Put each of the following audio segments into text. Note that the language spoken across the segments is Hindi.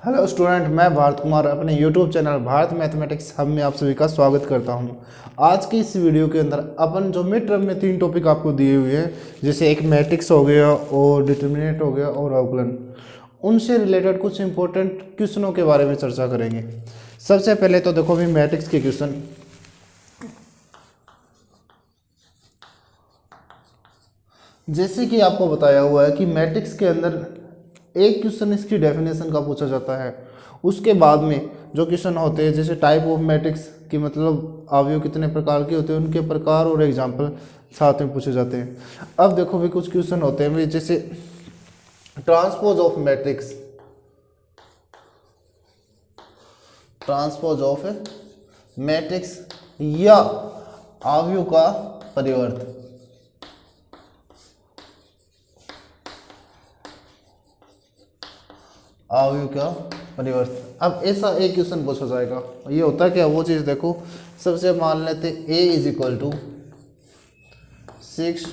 हेलो स्टूडेंट, मैं भारत कुमार अपने YouTube channel Bharat mathematics hub में आप सभी का स्वागत करता हूं। आज की इस वीडियो के अंदर अपन जो मिड टर्म में 3 टॉपिक आपको दिए हुए हैं, जैसे एक मैट्रिक्स हो गया और डिटर्मिनेंट हो गया और अवकलन, उनसे रिलेटेड कुछ इंपॉर्टेंट क्वेश्चनों के बारे में चर्चा करेंगे। सबसे पहले तो देखो भी मैट्रिक्स के क्वेश्चन। जैसे कि आपको बताया हुआ है कि मैट्रिक्स के अंदर एक क्वेश्चन इसकी डेफिनेशन का पूछा जाता है, उसके बाद में जो क्वेश्चन होते हैं जैसे टाइप ऑफ मैट्रिक्स की मतलब अवयव कितने प्रकार के होते हैं, उनके प्रकार और एग्जाम्पल साथ में पूछे जाते हैं। अब देखो भी कुछ क्वेश्चन होते हैं जैसे transpose of matrix, transpose of matrix या अवयव का परिवर्त। अवयव का परिवर्तन। अब ऐसा एक क्वेश्चन पूछा जाएगा, ये होता है क्या वो चीज़ देखो। सबसे मान लेते a इज इक्वल टू 6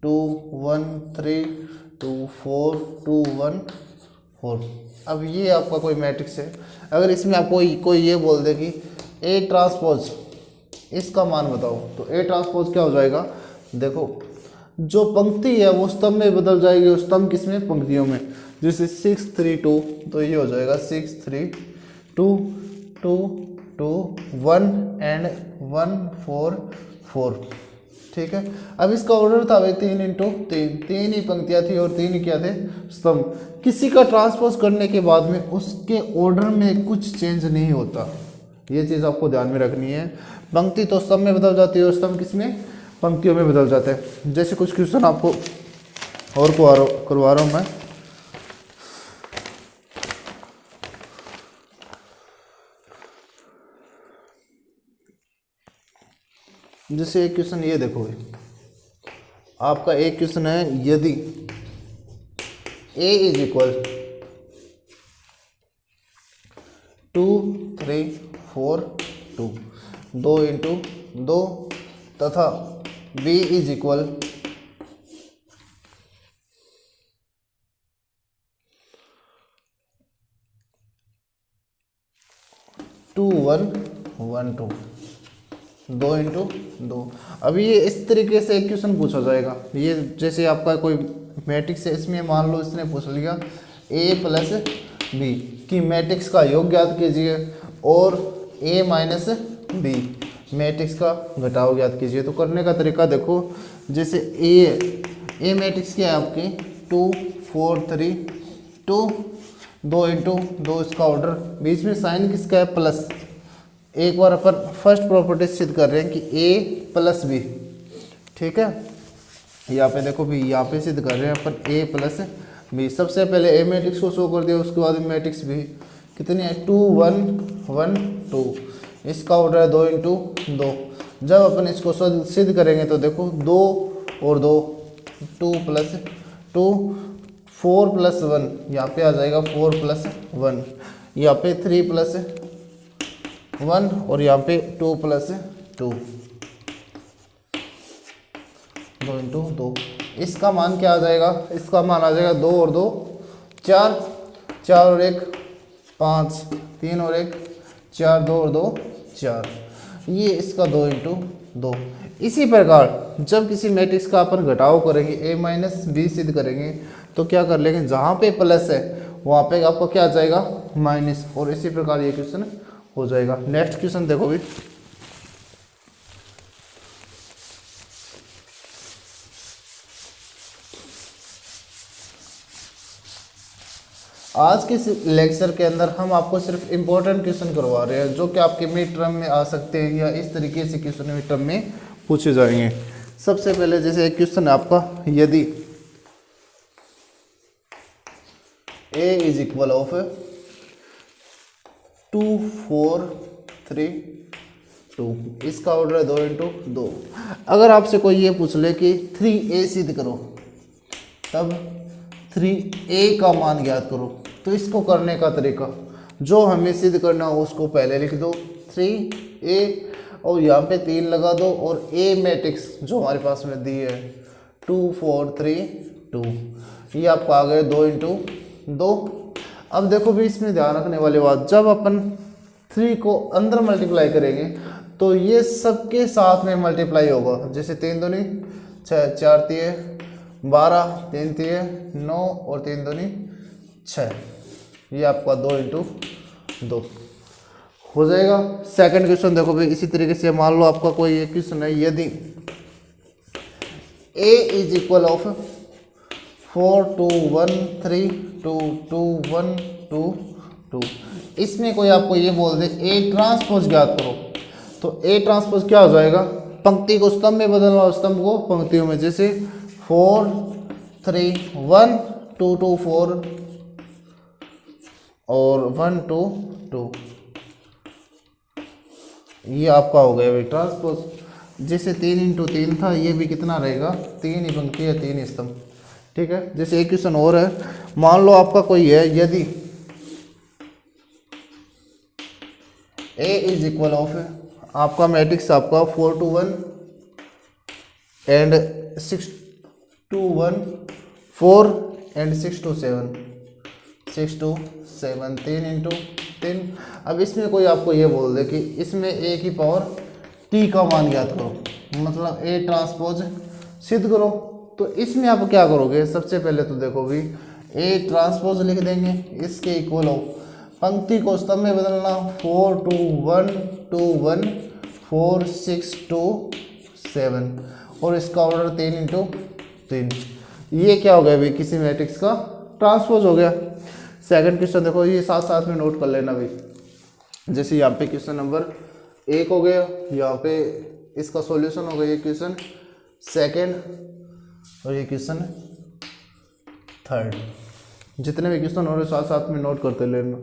2 1 3 2 4 2 1 4। अब ये आपका कोई मैट्रिक्स है। अगर इसमें आपको कोई ये बोल दे कि a ट्रांसपोज इसका मान बताओ, तो a ट्रांसपोज क्या हो जाएगा। देखो जो पंक्ति है वो स्तंभ में बदल जाएगी, और स्तंभ किसमें, पंक्तियों में। जैसे 6 3 2, तो ये हो जाएगा 6 3 2 2 2 1 एंड 1 4 4। ठीक है। अब इसका ऑर्डर था भाई 3 इंटू 3, 3 ही पंक्तियाँ थी और 3 ही क्या थे, स्तंभ। किसी का ट्रांसपोज करने के बाद में उसके ऑर्डर में कुछ चेंज नहीं होता, ये चीज़ आपको ध्यान में रखनी है। पंक्ति तो स्तंभ में बदल जाती है और स्तंभ किसमें, पंक्तियों में बदल जाते हैं। जैसे कुछ क्वेश्चन आपको और करवा रहा हूँ मैं। जैसे एक क्वेश्चन ये देखो, आपका एक क्वेश्चन है, यदि a इज इक्वल 2 3 4 2, 2 इंटू 2 तथा b इज इक्वल 2 1 1 2, 2 इंटू 2। अभी ये इस तरीके से एक क्वेश्चन पूछा जाएगा। ये जैसे आपका कोई मैट्रिक्स है, इसमें मान लो इसने पूछ लिया a प्लस बी की मैट्रिक्स का योग ज्ञात कीजिए और a माइनस बी मैट्रिक्स का घटाव ज्ञात कीजिए। तो करने का तरीका देखो, जैसे a मैट्रिक्स क्या है आपकी 2 4 3 2, 2 इंटू 2 इसका ऑर्डर, बीच में साइन किसका है, प्लस। एक बार अपन फर्स्ट प्रॉपर्टी सिद्ध कर रहे हैं कि a प्लस बी। ठीक है, यहाँ पे देखो भी, यहाँ पे सिद्ध कर रहे हैं अपन a प्लस बी। सबसे पहले a मैट्रिक्स को शो कर दिया, उसके बाद मैट्रिक्स भी कितनी है 2 1 1 2, इसका ऑर्डर है 2 इंटू 2। जब अपन इसको सिद्ध करेंगे तो देखो 2 और 2 2 प्लस 2 4 प्लस 1, यहाँ पे आ जाएगा 4 प्लस 1, यहाँ पे 3 प्लस 1 और यहाँ पे 2 प्लस 2, 2 इंटू 2। इसका मान क्या आ जाएगा, इसका मान आ जाएगा 2 और 2 4, 4 और 1 5, 3 और 1 4, 2 और 2 4, ये इसका 2 इंटू 2। इसी प्रकार जब किसी मैट्रिक्स का अपन घटाव करेंगे, a माइनस बी सिद्ध करेंगे, तो क्या कर लेंगे, जहाँ पे प्लस है वहाँ पे आपको क्या आ जाएगा, माइनस। और इसी प्रकार ये क्वेश्चन हो जाएगा। नेक्स्ट क्वेश्चन देखो भी, आज के लेक्चर के अंदर हम आपको सिर्फ इम्पोर्टेंट क्वेश्चन करवा रहे हैं, जो कि आपके मिड टर्म में आ सकते हैं या इस तरीके से क्वेश्चन मिड टर्म में पूछे जाएंगे। सबसे पहले जैसे एक क्वेश्चन है आपका, यदि a इज इक्वल ऑफ 2 4 3 2, इसका ऑर्डर है 2 इंटू 2। अगर आपसे कोई ये पूछ ले कि 3a सिद्ध करो, तब 3a का मान ज्ञात करो, तो इसको करने का तरीका, जो हमें सिद्ध करना हो उसको पहले लिख दो 3a और यहाँ पे 3 लगा दो, और a मैट्रिक्स जो हमारे पास में दी है 2 4 3 2, ये आपको आ गए 2 इंटू 2। अब देखो भी इसमें ध्यान रखने वाली बात, जब अपन 3 को अंदर मल्टीप्लाई करेंगे तो ये सबके साथ में मल्टीप्लाई होगा। जैसे 3 दूनी 6, 4 तिये 12, 3 तिये 9 और 3 दूनी 6, ये आपका 2 इंटू 2 हो जाएगा। सेकंड क्वेश्चन देखो भाई, इसी तरीके से मान लो आपका कोई एक क्वेश्चन है, यदि a इज इक्वल ऑफ 4 2 1 3 2 2 1 2 2, इसमें कोई आपको ये बोल दे a ट्रांसपोज ज्ञात करो, तो a ट्रांसपोज क्या हो जाएगा, पंक्ति को स्तंभ में बदलना और स्तंभ को पंक्तियों में। जैसे 4 3 1 2 2 4 और 1 2 2, ये आपका हो गया भाई ट्रांसपोज। जैसे 3 इंटू 3 था, ये भी कितना रहेगा, 3 ही पंक्ति है 3 स्तंभ, ठीक है। जैसे एक क्वेश्चन और है, मान लो आपका कोई है, यदि a इज इक्वल ऑफ आपका मैट्रिक्स आपका 4 2 1 एंड 6 2 1 4 एंड 6 2 7 6 2 7 3 इंटू 3। अब इसमें कोई आपको ये बोल दे कि इसमें a की पावर t का मान ज्ञात करो, मतलब a ट्रांसपोज सिद्ध करो, तो इसमें आप क्या करोगे, सबसे पहले तो देखो भी a ट्रांसपोज लिख देंगे, इसके इक्वल हो, पंक्ति को स्तंभ में बदलना 4 2 1 2 1 4 6 2 7 और इसका ऑर्डर 3 इंटू 3, ये क्या हो गया भाई, किसी मैट्रिक्स का ट्रांसपोज हो गया। सेकंड क्वेश्चन देखो, ये साथ साथ में नोट कर लेना भाई। जैसे यहाँ पे क्वेश्चन नंबर 1 हो गया, यहाँ पे इसका सॉल्यूशन हो गया, ये क्वेश्चन सेकंड और ये क्वेश्चन थर्ड। जितने भी क्वेश्चन हो रहे साथ साथ में नोट करते लेना।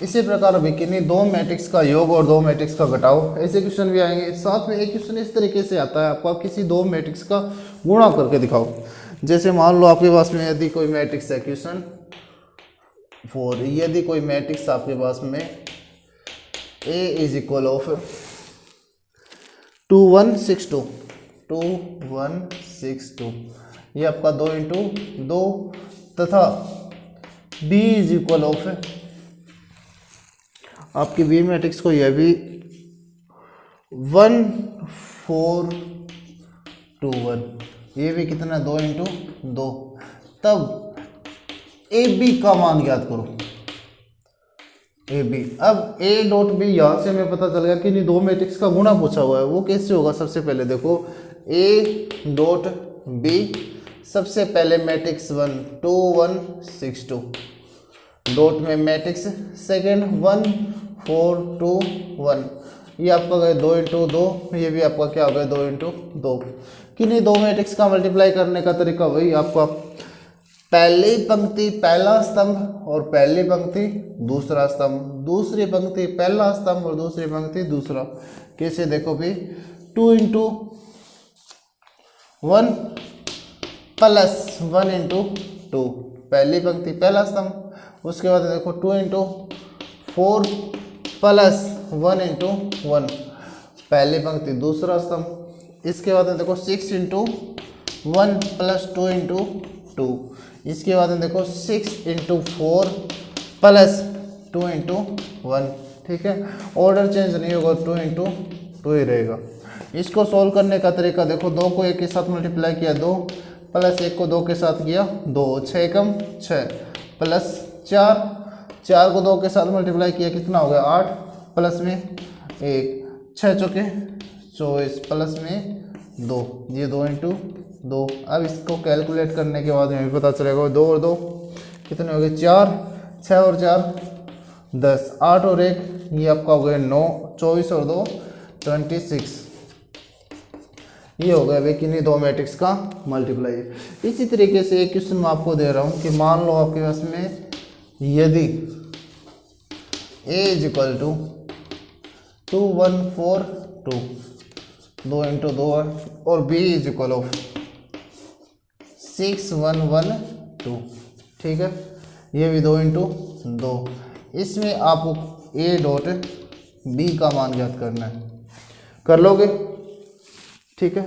इसी प्रकार भी किन्हीं 2 मैट्रिक्स का योग और 2 मैट्रिक्स का घटाव, ऐसे क्वेश्चन भी आएंगे। साथ में एक क्वेश्चन इस तरीके से आता है, आपको आप किसी 2 मैट्रिक्स का गुणा करके दिखाओ। जैसे मान लो आपके पास में यदि कोई मैट्रिक्स है क्वेश्चन 4, यदि कोई मैट्रिक्स आपके पास में a इज इक्वल ऑफ 2 1 6 2 2 1 6 2, ये आपका 2 इंटू 2, तथा b इज इक्वल ऑफ आपकी बी मैट्रिक्स को यह भी 1 4 2 1, ये भी कितना 2 इंटू 2, तब ए बी का मान ज्ञात करो, ए बी। अब ए डॉट बी यहाँ से हमें पता चल गया कि नहीं 2 मैट्रिक्स का गुणा पूछा हुआ है, वो कैसे होगा। सबसे पहले देखो ए डॉट बी, सबसे पहले मैट्रिक्स 1 2 1 6 2 डॉट में मैट्रिक्स सेकेंड 1 4 2 1, ये आपका गए 2 इंटू 2, ये भी आपका क्या हो गया 2 इंटू 2। किन्हीं 2 मैट्रिक्स का मल्टीप्लाई करने का तरीका वही आपका पहली पंक्ति पहला स्तंभ और पहली पंक्ति दूसरा स्तंभ, दूसरी पंक्ति पहला स्तंभ और दूसरी पंक्ति दूसरा। कैसे देखो भी 2 इंटू 1 प्लस 1 इंटू 2, पहली पंक्ति पहला स्तंभ, उसके बाद देखो 2 इंटू 4 प्लस 1 इंटू 1, पहली पंक्ति दूसरा स्तंभ, इसके बाद देखो 6 इंटू 1 प्लस 2 इंटू 2, इसके बाद देखो 6 इंटू 4 प्लस 2 इंटू 1, ठीक है। ऑर्डर चेंज नहीं होगा, 2 इंटू 2 ही रहेगा। इसको सॉल्व करने का तरीका देखो, 2 को 1 के साथ मल्टीप्लाई किया 2, प्लस 1 को 2 के साथ किया 2, 6 कम 6 प्लस 4, 4 को 2 के साथ मल्टीप्लाई किया कितना हो गया 8, प्लस में 1, 6 चौके 24 प्लस में 2, ये 2 इंटू 2। अब इसको कैलकुलेट करने के बाद हमें पता चलेगा 2 और 2 कितने हो गए 4, 6 और 4 10, 8 और 1 ये आपका हो गया 9, 24 और 2 26, ये हो गया भाई किन्हीं 2 मैट्रिक्स का मल्टीप्लाई। इसी तरीके से एक क्वेश्चन मैं आपको दे रहा हूँ कि मान लो आपके पास में यदि a is equal to 2 1 4 2, 2 into 2 और b इज इक्वल ऑफ 6 1 1 2, ठीक है, ये भी 2 इंटू 2। इसमें आपको ए डॉट बी का मान ज्ञात करना है। कर लोगे? ठीक है,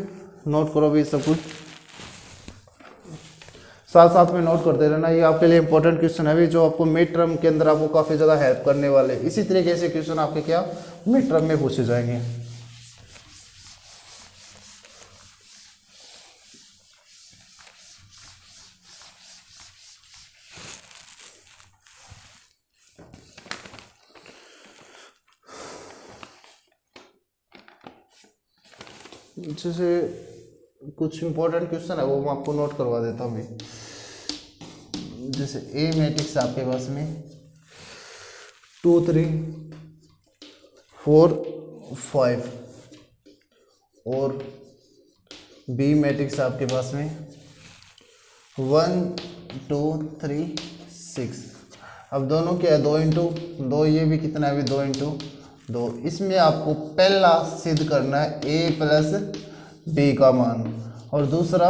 नोट करो भी सब कुछ, साथ साथ में नोट करते रहना। ये आपके लिए इंपॉर्टेंट क्वेश्चन है भी, जो आपको मिड टर्म के अंदर आपको काफ़ी ज़्यादा हेल्प करने वाले। इसी तरीके से क्वेश्चन आपके क्या मिड टर्म में पूछे जाएंगे। जैसे कुछ इंपॉर्टेंट क्वेश्चन है वो मैं आपको नोट करवा देता हूँ भी। जैसे ए मैट्रिक्स आपके पास में 2 3 4 5 और बी मैट्रिक्स आपके पास में 1 2 3 6। अब दोनों क्या है 2 इंटू 2, ये भी कितना है अभी 2 इंटू 2। इसमें आपको पहला सिद्ध करना है a प्लस बी का मान और दूसरा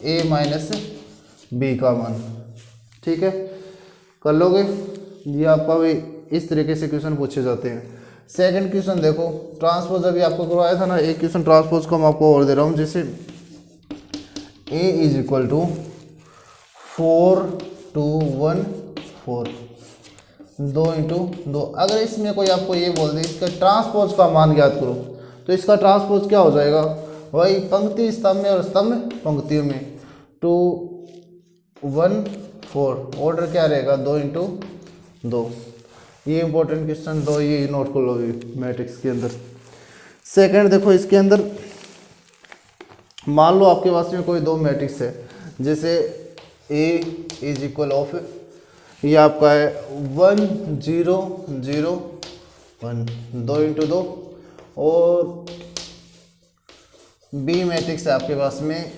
a माइनस बी का मान। ठीक है, कर लोगे? ये आपका भी इस तरीके से क्वेश्चन पूछे जाते हैं। सेकंड क्वेश्चन देखो, ट्रांसपोज अभी आपको करवाया था ना, एक क्वेश्चन ट्रांसपोज को मैं आपको और दे रहा हूँ। जैसे a is equal to 4 2 1 4, 2 into 2। अगर इसमें कोई आपको ये बोल दे इसका ट्रांसपोज का मान ज्ञात करो, तो इसका ट्रांसपोज क्या हो जाएगा? वही पंक्ति स्तंभ में और स्तंभ पंक्तियों में 2 1 4। ऑर्डर क्या रहेगा 2 इंटू 2। ये इंपॉर्टेंट क्वेश्चन 2 ये नोट कर लो मैट्रिक्स के अंदर। सेकंड देखो, इसके अंदर मान लो आपके पास में कोई दो मैट्रिक्स है, जैसे A इज इक्वल ऑफ, ये आपका है 1 0 0 1, 2 इंटू 2, और बी मैट्रिक्स है आपके पास में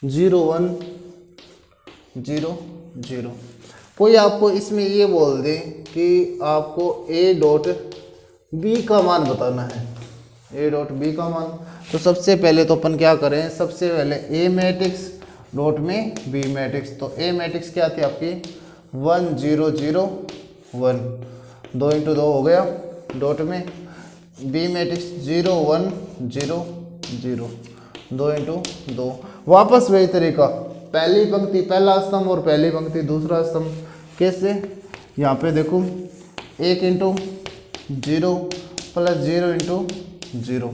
0 1 0 0। कोई आपको इसमें ये बोल दे कि आपको a डॉट बी का मान बताना है, a डॉट बी का मान, तो सबसे पहले तो अपन क्या करें, सबसे पहले a मैट्रिक्स डॉट में बी मैट्रिक्स। तो a मैट्रिक्स क्या थी आपकी 1 0 0 1, 2 इंटू 2 हो गया, डॉट में बी मैट्रिक्स 0 1 0 0, 2 इंटू 2। वापस वही तरीका, पहली पंक्ति पहला स्तंभ और पहली पंक्ति दूसरा स्तंभ। कैसे? यहाँ पे देखो 1 इंटू 0 प्लस 0 इंटू 0,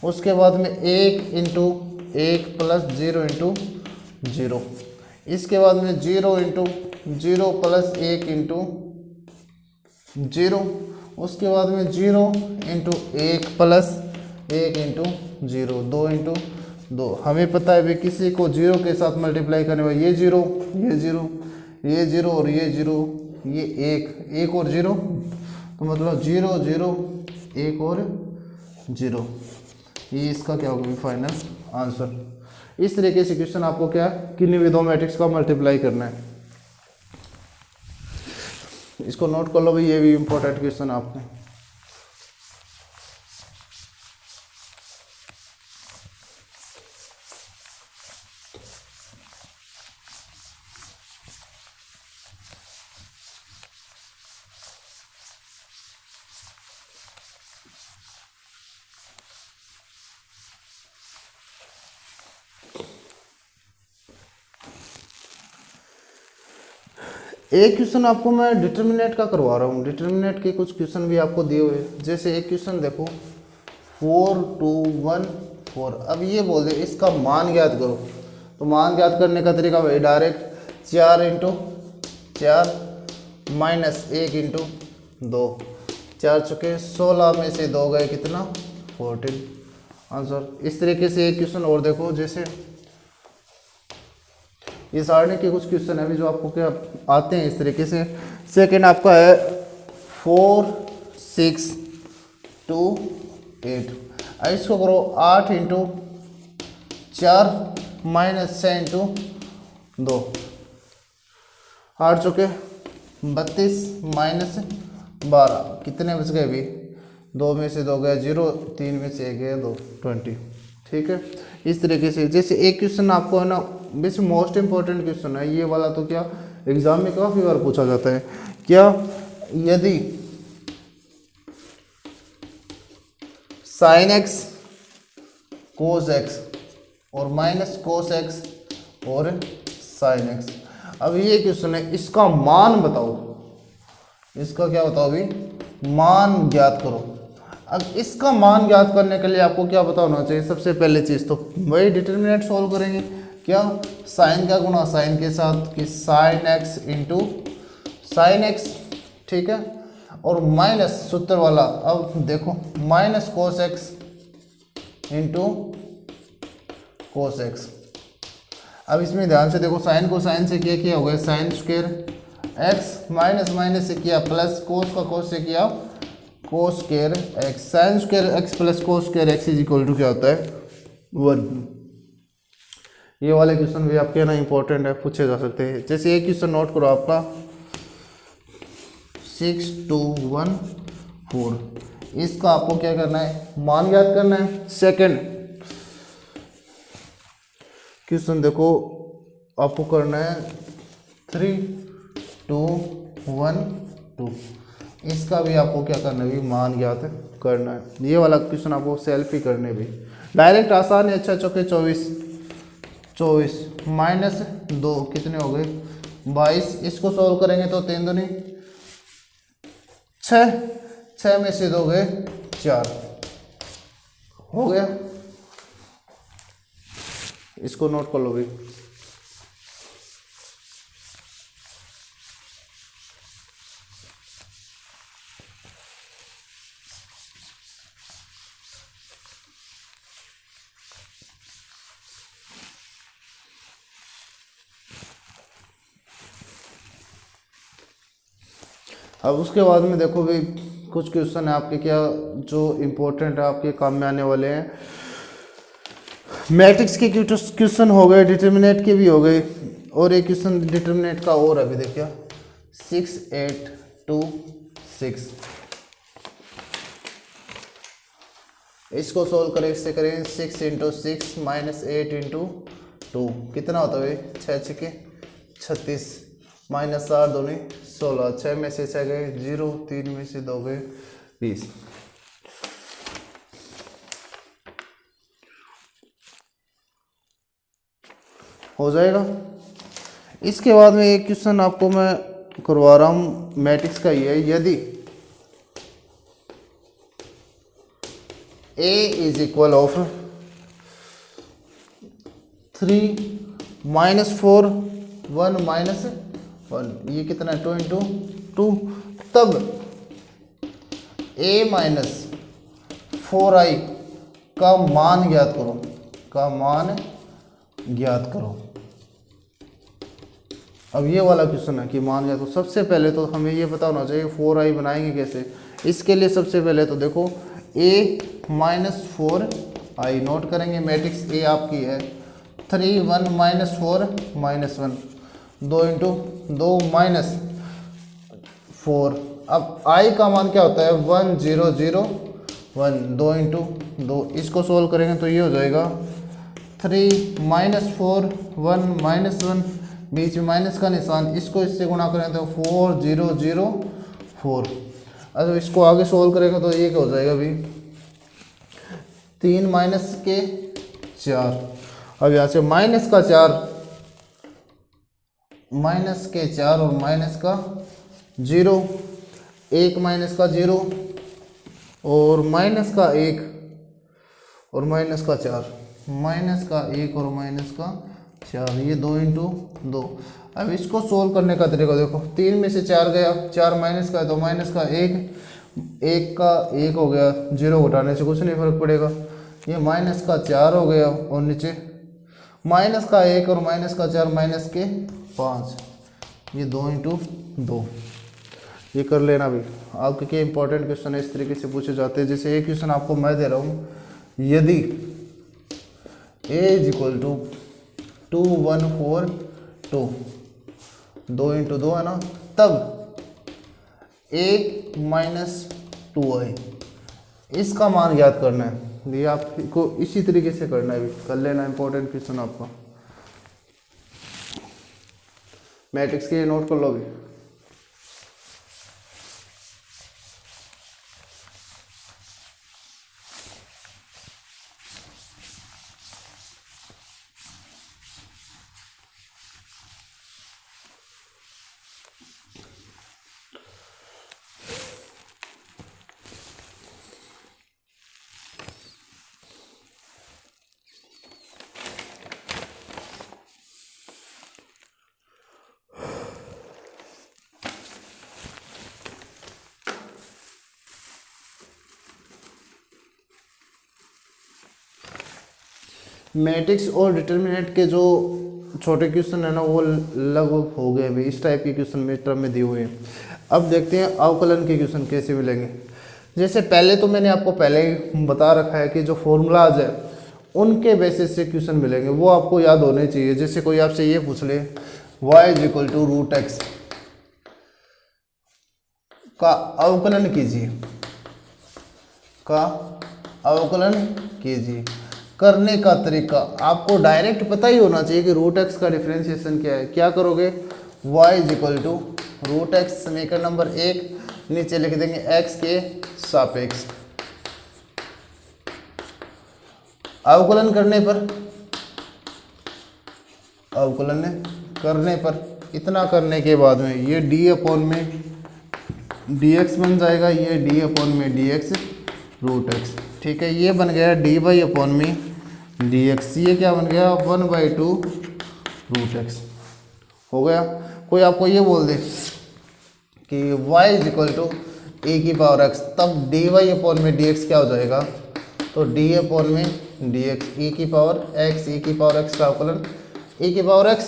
उसके बाद में 1 इंटू 1 प्लस 0 इंटू 0, इसके बाद में 0 इंटू 0 प्लस 1 इंटू 0, उसके बाद में 0 इंटू 1 प्लस 1 इंटू 0, 2 इंटू 2। हमें पता है भाई किसी को 0 के साथ मल्टीप्लाई करने में ये 0 ये 0 ये 0 और ये 0, ये 1 और 0, तो मतलब 0 0 1 और 0, ये इसका क्या होगा फाइनल आंसर। इस तरीके से क्वेश्चन आपको क्या है, किन्हीं भी दो मैट्रिक्स का मल्टीप्लाई करना है। इसको नोट कर लो भाई, ये भी इंपॉर्टेंट क्वेश्चन आपको। एक क्वेश्चन आपको मैं डिटर्मिनेंट का करवा रहा हूँ। डिटर्मिनेंट के कुछ क्वेश्चन भी आपको दिए हुए, जैसे एक क्वेश्चन देखो 4 2 1 4। अब ये बोल दे इसका मान ज्ञात करो, तो मान ज्ञात करने का तरीका भाई डायरेक्ट 4 इंटू 4 माइनस 1 इंटू 2, 4 चुके 16 में से 2 गए कितना 14 आंसर। इस तरीके से एक क्वेश्चन और देखो, जैसे ये सारणी के कुछ क्वेश्चन है भी जो आपको क्या आते हैं इस तरीके से। सेकंड आपका है 4 6 2 8। इसको करो 8 इंटू 4 माइनस 6 इंटू 2, 8 चुके 32 माइनस 12, कितने बच गए अभी 2 में से 2 गया 0, 3 में से 1 गया 2, 20। ठीक है, इस तरीके से। जैसे एक क्वेश्चन आपको है ना, वैसे मोस्ट इंपॉर्टेंट क्वेश्चन है ये वाला, तो क्या एग्जाम में काफ़ी बार पूछा जाता है। क्या यदि साइन एक्स कोस एक्स और माइनस कोस एक्स और साइन एक्स। अब ये क्वेश्चन है, इसका मान बताओ, इसका क्या बताओ अभी, मान ज्ञात करो। अब इसका मान ज्ञात करने के लिए आपको क्या पता होना चाहिए, सबसे पहले चीज़ तो वही डिटर्मिनेंट सॉल्व करेंगे। क्या, साइन का गुणा साइन के साथ, कि sine x into sine x, ठीक है, और माइनस सूत्र वाला, अब देखो minus cos x into cos x. अब इसमें ध्यान से देखो, साइन को साइन से किया हो गया sine square x, minus minus से किया प्लस, कोस का कोस से किया cos square x, sine square x plus cos square x is equal to क्या होता है 1। ये वाले क्वेश्चन भी आपके ना इंपॉर्टेंट है, पूछे जा सकते हैं। जैसे एक क्वेश्चन नोट करो आपका 6214, इसका आपको क्या करना है, मान ज्ञात करना है। सेकंड क्वेश्चन देखो, आपको करना है 3212, इसका भी आपको क्या करना है, मान ज्ञात करना है। ये वाला क्वेश्चन आपको सेल्फ ही करने भी डायरेक्ट आसान है। अच्छा चौके 24 माइनस 2 कितने हो गए 22, इसको सॉल्व करेंगे तो 3 दूनी 6, 6 में से 2 गए 4, हो गया। इसको नोट कर लो भाई। अब उसके बाद में देखो भाई, कुछ क्वेश्चन है आपके क्या जो इम्पोर्टेंट है, आपके काम में आने वाले हैं। मैट्रिक्स के क्वेश्चन हो गए, डिटर्मिनेंट के भी हो गए, और एक क्वेश्चन डिटर्मिनेंट का और अभी देखिए 6826, इसको सोल्व करें, इससे करें 6 इंटू 6 माइनस 8 इंटू 2 कितना होता है 6 6 36 माइनस 4 दूनी 16, 6 में से 6 गए 0, 3 में से 2 गए 20। हो जाएगा। इसके बाद में एक क्वेश्चन आपको मैं करवा रहा हूँ मैट्रिक्स का, ये यदि A is equal of 3 minus 4 1 minus 1, ये कितना है 2 इंटू 2, तब A माइनस 4i का मान ज्ञात करो, का मान ज्ञात करो। अब ये वाला क्वेश्चन है कि मान ज्ञात करो। सबसे पहले तो हमें ये पता होना चाहिए 4i बनाएंगे कैसे। इसके लिए सबसे पहले तो देखो A माइनस 4i नोट करेंगे, मैट्रिक्स A आपकी है 3 1 माइनस 4 माइनस 1, 2 इंटू 2 माइनस 4। अब i का मान क्या होता है 1 0 0 1, 2 इंटू 2, इसको सोल्व करेंगे तो ये हो जाएगा 3 माइनस 4 1 माइनस 1, बीच में माइनस का निशान, इसको इससे गुणा करें तो 4 0 0 4। अब इसको आगे सोल्व करेंगे तो ये क्या हो जाएगा अभी 3 माइनस के 4। अब यहाँ से माइनस का 4 और माइनस का 0, 1 माइनस का 0 और माइनस का 1 और माइनस का 4, माइनस का 1 और माइनस का 4, ये 2 इंटू 2। अब इसको सोल्व करने का तरीका देखो, 3 में से 4 गया, 4 माइनस का है तो माइनस का 1, 1 का 1 हो गया, 0 घटाने से कुछ नहीं फर्क पड़ेगा, ये माइनस का 4 हो गया, और नीचे माइनस का 1 और माइनस का 4 माइनस के 5, ये 2 इंटू 2। ये कर लेना भी। आपके क्या इंपॉर्टेंट क्वेश्चन है इस तरीके से पूछे जाते हैं। जैसे एक क्वेश्चन आपको मैं दे रहा हूँ, यदि a is equal to 2 1 4 2, 2 into 2 है ना, तब 1 माइनस 2i, इसका मान ज्ञात करना है। ये आपको इसी तरीके से करना है, भी कर लेना इंपॉर्टेंट क्वेश्चन आपका। मैट्रिक्स के लिए नोट कर लो भी। मैट्रिक्स और डिटर्मिनेंट के जो छोटे क्वेश्चन है ना वो लगभग हो गए अभी, इस टाइप के क्वेश्चन में टर्म में दिए हुए हैं। अब देखते हैं अवकलन के क्वेश्चन कैसे मिलेंगे। जैसे पहले तो मैंने आपको पहले ही बता रखा है कि जो फॉर्मूलाज है उनके बेसिस से क्वेश्चन मिलेंगे, वो आपको याद होने चाहिए। जैसे कोई आपसे ये पूछ ले y is equal to root x का अवकलन कीजिए, का अवकलन कीजिए, करने का तरीका आपको डायरेक्ट पता ही होना चाहिए कि रूट एक्स का डिफरेंशिएशन क्या है। क्या करोगे, y is equal to root x, समीकरण नंबर 1 नीचे लिख देंगे x के सापेक्ष, अवकलन करने पर, अवकलन करने पर, इतना करने के बाद में ये d अपॉन में dx बन जाएगा, ये d अपॉन में dx रूट एक्स, ठीक है। ये बन गया dy अपॉन में dx, ये क्या बन गया 1/2 रूट एक्स, हो गया। कोई आपको ये बोल दे कि y इज इक्वल टू ए की पावर एक्स, तब dy अपॉन में dx क्या हो जाएगा, तो d अपॉन में dx e की पावर x, e की पावर x का अवकलन e की पावर x,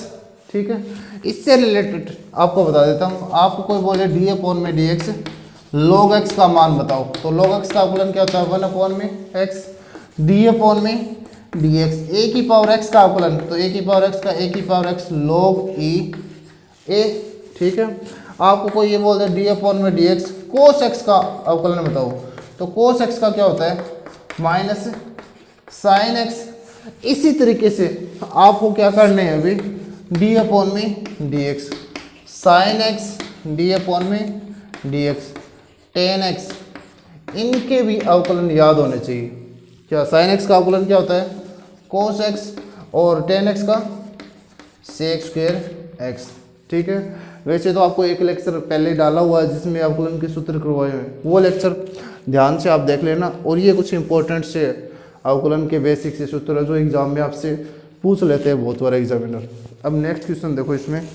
ठीक है। इससे रिलेटेड आपको बता देता हूँ, आपको कोई बोले d अपॉन में dx log x का मान बताओ, तो log x का अवकलन क्या होता है 1 अपॉन में x, d अपॉन में dx a की पावर x का अवकलन, तो a की पावर x का a की power x log e a, ठीक है। आपको कोई ये बोल दे d अपॉन में dx cos x का अवकलन बताओ, तो cos x का क्या होता है माइनस sin x। इसी तरीके से आपको क्या करने हैं अभी d अपॉन में dx sin x, d upon में dx tan x, इनके भी अवकलन याद होने चाहिए। क्या sin x का अवकलन क्या होता है cos x और tan x का sec स्क्वायर x, ठीक है। वैसे तो आपको एक लेक्चर पहले डाला हुआ है जिसमें अवकलन के सूत्र करवाए हुए हैं, वो लेक्चर ध्यान से आप देख लेना। और ये कुछ इंपॉर्टेंट से अवकलन के बेसिक से सूत्र है जो एग्जाम में आपसे पूछ लेते हैं बहुत बार एग्जामिनर। अब नेक्स्ट क्वेश्चन देखो, इसमें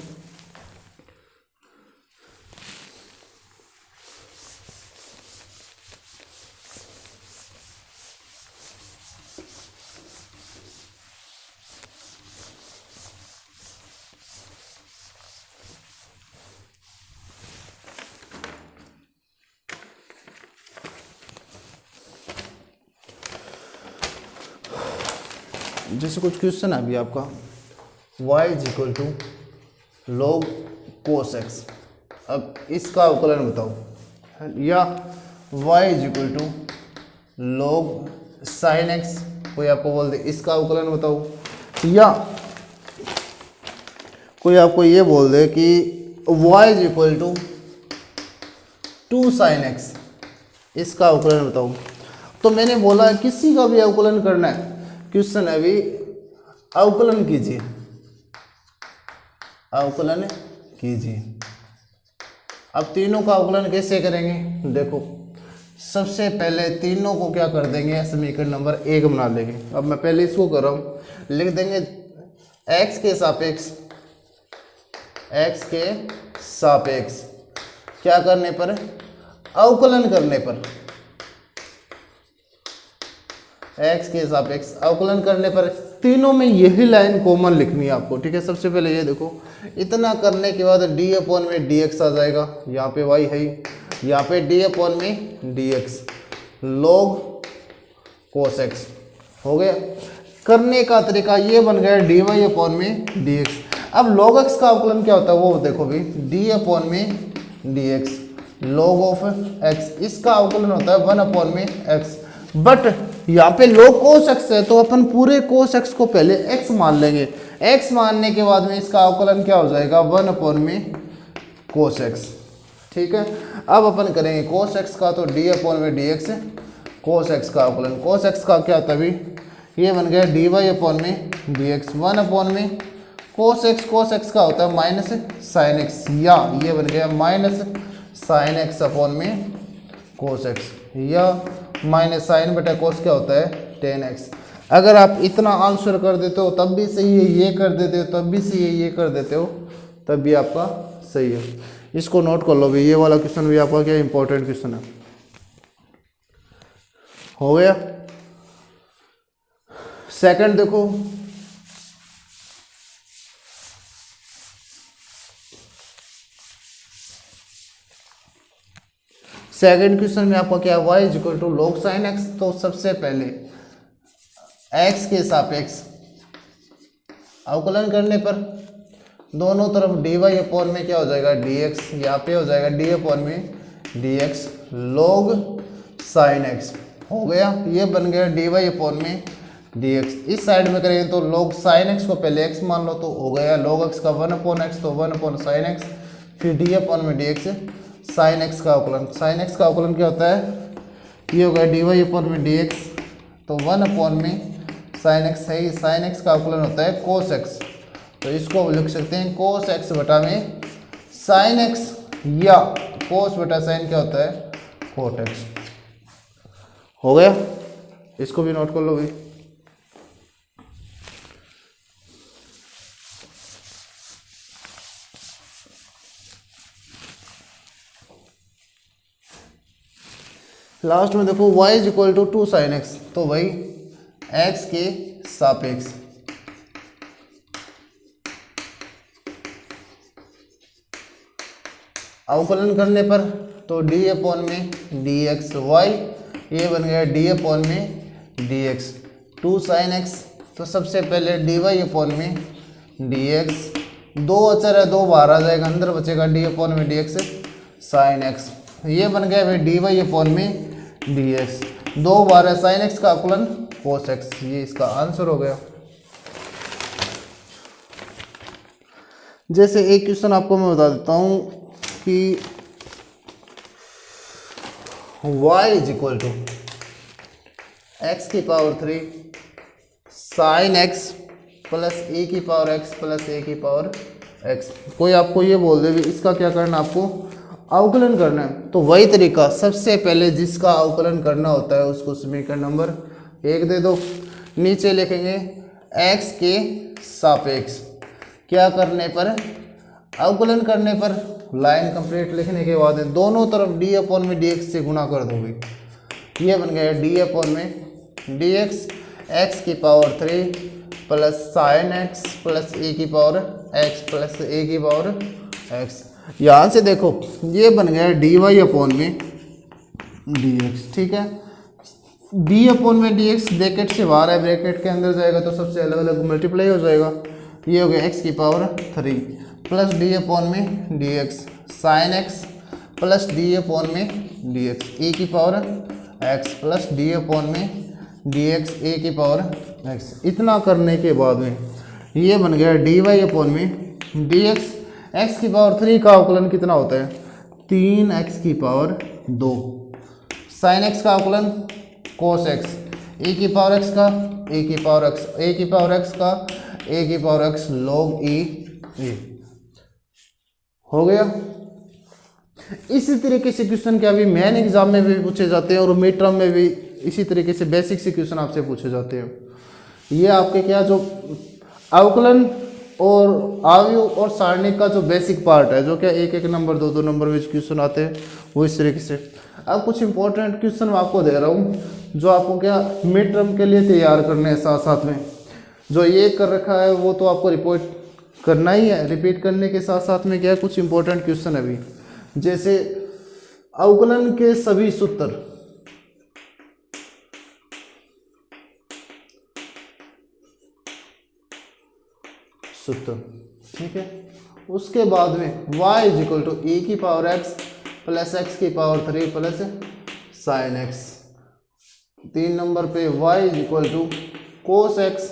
जैसे कुछ क्वेश्चन है अभी आपका y is equal to log cos x, अब इसका अवकलन बताओ, या y is equal to log sin x, कोई आपको बोल दे इसका अवकलन बताओ, या कोई आपको ये बोल दे कि y is equal to 2 sin x, इसका अवकलन बताओ। तो मैंने बोला किसी का भी अवकलन करना है, क्वेश्चन अभी अवकलन कीजिए, अवकलन कीजिए। अब तीनों का अवकलन कैसे करेंगे, देखो सबसे पहले तीनों को क्या कर देंगे समीकरण नंबर 1 बना लेंगे। अब मैं पहले इसको कर रहा हूँ, लिख देंगे x के सापेक्ष, x के सापेक्ष क्या करने पर, अवकलन करने पर, x के सापेक्ष अवकलन करने पर। तीनों में यही लाइन कॉमन लिखनी है आपको, ठीक है। सबसे पहले ये देखो, इतना करने के बाद d अपॉन में dx आ जाएगा, यहाँ पे y है, यहाँ पे d अपॉन में dx log cos x, हो गया। करने का तरीका ये बन गया dy अपॉन में dx। अब log x का अवकलन क्या होता है वो देखो भी, d अपॉन में dx log ऑफ x, इसका अवकलन होता है 1 अपॉन में x। बट यहाँ पे log cos x है तो अपन पूरे cos x को पहले x मान लेंगे, x मानने के बाद में इसका अवकलन क्या हो जाएगा 1 अपॉन में cos x, ठीक है। अब अपन करेंगे cos x का, तो d अपॉन में dx cos x का अवकलन, cos x का क्या था अभी, ये बन गया dy अपॉन में dx 1 अपॉन में cos x का होता है माइनस sin x, या ये बन गया माइनस sin x अपॉन में cos x, या माइनस साइन बटा कोस क्या होता है tan x। अगर आप इतना आंसर कर देते हो तब भी सही है, ये कर देते हो तब भी सही है, ये कर देते हो तब भी आपका सही है। इसको नोट कर लो भाई, ये वाला क्वेश्चन भी आपका क्या इंपॉर्टेंट क्वेश्चन है, हो गया। सेकंड देखो, सेकंड क्वेश्चन में आपका क्या, y is equal to log sin x। तो सबसे पहले x के सापेक्ष अवकलन करने पर दोनों तरफ dy अपॉन में क्या हो जाएगा, dx, यहाँ पे हो जाएगा d अपॉन में dx log sin x हो गया। ये बन गया dy अपॉन में dx। इस साइड में करेंगे तो log sin x को पहले x मान लो तो हो गया log x का 1 अपॉन x, तो 1 अपॉन sin x, फिर d अपॉन में dx sin x का अवकलन। sin x का अवकलन क्या होता है, ये हो गया dy अपॉन में dx, तो 1 अपॉन में sin x है। sin x का अवकलन होता है cos x, तो इसको लिख सकते हैं cos x बटा में sin x, या cos बटा sin क्या होता है, cot x। हो गया, इसको भी नोट कर लो भाई। लास्ट में देखो y is equal to 2 sin x, तो भाई x के सापेक्ष अवकलन करने पर तो d अपॉन में dx y, ये बन गया d अपॉन में dx 2 sin x। तो सबसे पहले dy अपॉन में dx, दो अचर है, दो बाहर आ जाएगा, अंदर बचेगा d अपॉन में dx sin x। ये बन गया भाई dy अपॉन में dx, दो बार है sin x का अवकलन cos x। ये इसका आंसर हो गया। जैसे एक क्वेश्चन आपको मैं बता देता हूं कि y is equal to x की power 3 sin x plus a की पावर x प्लस a की पावर x। कोई आपको ये बोल दे भी इसका क्या करना, आपको अवकलन करना है, तो वही तरीका, सबसे पहले जिसका अवकलन करना होता है उसको समीकरण नंबर 1 दे दो। नीचे लिखेंगे x के सापेक्ष क्या करने पर, अवकलन करने पर, लाइन कंप्लीट लिखने के बाद दोनों तरफ d अपॉन में dx से गुणा कर दोगे। ये बन गया d अपॉन में dx x की power 3 plus sin x plus a की पावर x प्लस a की पावर x। यहाँ से देखो ये बन गया dy अपॉन में dx, ठीक है। d अपॉन में dx ब्रैकेट से बाहर है, ब्रैकेट के अंदर जाएगा तो सबसे अलग अलग मल्टीप्लाई हो जाएगा। ये हो गया x की पावर 3 प्लस d अपॉन में dx sin x plus d upon में dx a की power x plus d upon में dx a की पावर x। इतना करने के बाद में ये बन गया dy अपॉन में dx। x की पावर 3 का अवकलन कितना होता है, 3x की पावर 2 sin x का अवकलन cos x, a की पावर x का a की पावर x, a की पावर x का a की पावर x log e हो गया। इसी तरीके से क्वेश्चन क्या भी मेन एग्जाम में भी पूछे जाते हैं और मिड टर्म में भी इसी तरीके से बेसिक से क्वेश्चन आपसे पूछे जाते हैं। ये आपके क्या जो अवकलन और आव्यूह और सारणी का जो बेसिक पार्ट है, जो क्या एक एक नंबर दो दो नंबर में क्वेश्चन आते हैं, वो इस तरीके से। अब कुछ इंपॉर्टेंट क्वेश्चन मैं आपको दे रहा हूँ जो आपको क्या मिड टर्म के लिए तैयार करने हैं। साथ साथ में जो ये कर रखा है वो तो आपको रिपोर्ट करना ही है, रिपीट करने के साथ साथ में क्या है कुछ इंपॉर्टेंट क्वेश्चन अभी, जैसे अवकलन के सभी सूत्र, ठीक है। उसके बाद में y is equal to e की पावर x प्लस x की power 3 plus sine x। 3 number पे y is equal to cos x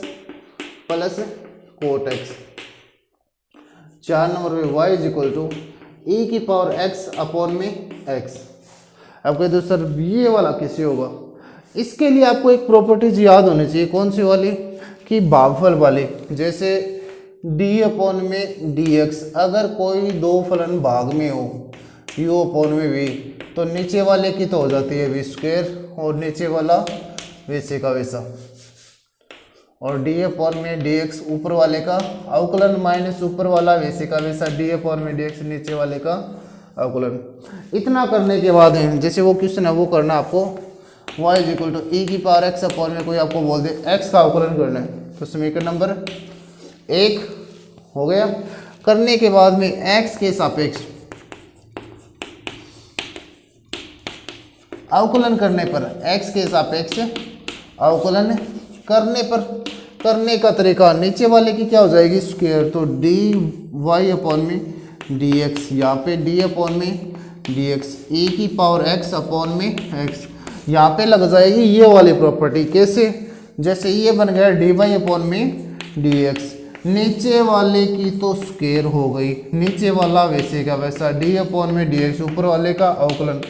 plus cot x। 4 number पे y is equal to e की पावर x अपॉन में x। अब कहते हो सर ये वाला कैसे होगा, इसके लिए आपको एक प्रॉपर्टीज याद होनी चाहिए। कौन सी वाली, कि भागफल वाली। जैसे d अपॉन में dx, अगर कोई दो फलन भाग में हो u अपॉन में v, तो नीचे वाले की तो हो जाती है v स्क्वायर और नीचे वाला वैसे का वैसा, और d अपॉन में dx ऊपर वाले का अवकलन माइनस ऊपर वाला वैसे का वैसा, d अपॉन में dx नीचे वाले का अवकलन। इतना करने के बाद जैसे वो क्वेश्चन है वो करना आपको वाई इज इक्वल टू ई की पावर एक्स अपॉन में कोई आपको बोल दे एक्स का अवकलन करना है, तो समीकरण नंबर 1 हो गया। करने के बाद में एक्स के सापेक्ष अवकलन करने पर, एक्स के सापेक्ष अवकलन करने पर, करने का तरीका नीचे वाले की क्या हो जाएगी स्क्वायर, तो डी वाई अपॉन में डी एक्स, यहाँ पे डी अपॉन में डी एक्स, ई की पावर एक्स अपॉन में एक्स, यहाँ पे लग जाएगी ये वाली प्रॉपर्टी। कैसे, जैसे ये बन गया डी वाई अपॉन में डी एक्स, नीचे वाले की तो स्क्वायर हो गई, नीचे वाला वैसे का वैसा डी अपॉन में डी एक्स, ऊपर वाले का अवकलन,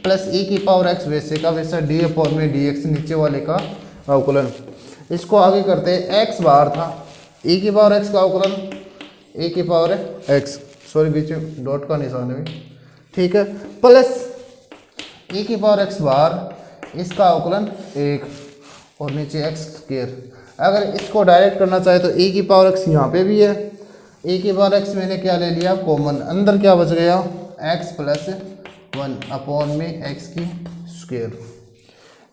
प्लस ई की पावर एक्स वैसे का वैसा डी अपॉन में डी एक्स, नीचे वाले का अवकलन। इसको आगे करते हैं, एक्स बाहर था, ई की पावर एक्स का अवकलन, ए की पावर एक्स, सॉरी बीच में डॉट का निशान है, ठीक है, प्लस ई की पावर एक्स बाहर, इसका अवकलन 1 और नीचे एक्स स्क्वायर। अगर इसको डायरेक्ट करना चाहे तो ई की पावर एक्स यहाँ पे भी है, ई की पावर एक्स मैंने क्या ले लिया कॉमन, अंदर क्या बच गया एक्स प्लस 1 अपॉन में एक्स की स्क्वायर।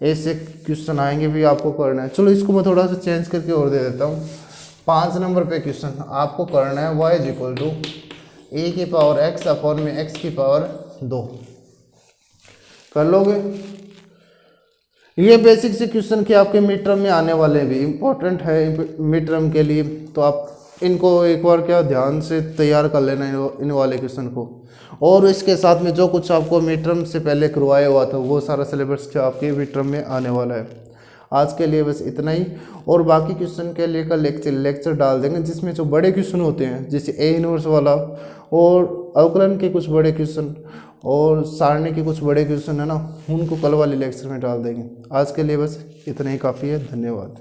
ऐसे क्वेश्चन आएंगे भी आपको करना है। चलो इसको मैं थोड़ा सा चेंज करके और दे देता हूँ। 5 नंबर पे क्वेश्चन आपको करना है y इज इक्वल टू ए की पावर एक्स अपॉन में एक्स की पावर 2, कर लोगे। ये बेसिक से क्वेश्चन के आपके मिड टर्म में आने वाले भी इम्पोर्टेंट है मिड टर्म के लिए, तो आप इनको एक बार क्या ध्यान से तैयार कर लेना इन वाले क्वेश्चन को। और इसके साथ में जो कुछ आपको मिड टर्म से पहले करवाया हुआ था वो सारा सिलेबस जो आपके मिड टर्म में आने वाला है। आज के लिए बस इतना ही, और बाकी क्वेश्चन के लिए का लेक्चर डाल देंगे जिसमें जो बड़े क्वेश्चन होते हैं जैसे ए इनवर्स वाला और अवकलन के कुछ बड़े क्वेश्चन और सारणी के कुछ बड़े क्वेश्चन है ना, उनको कल वाले लेक्चर में डाल देंगे। आज के लिए बस इतना ही काफ़ी है। धन्यवाद।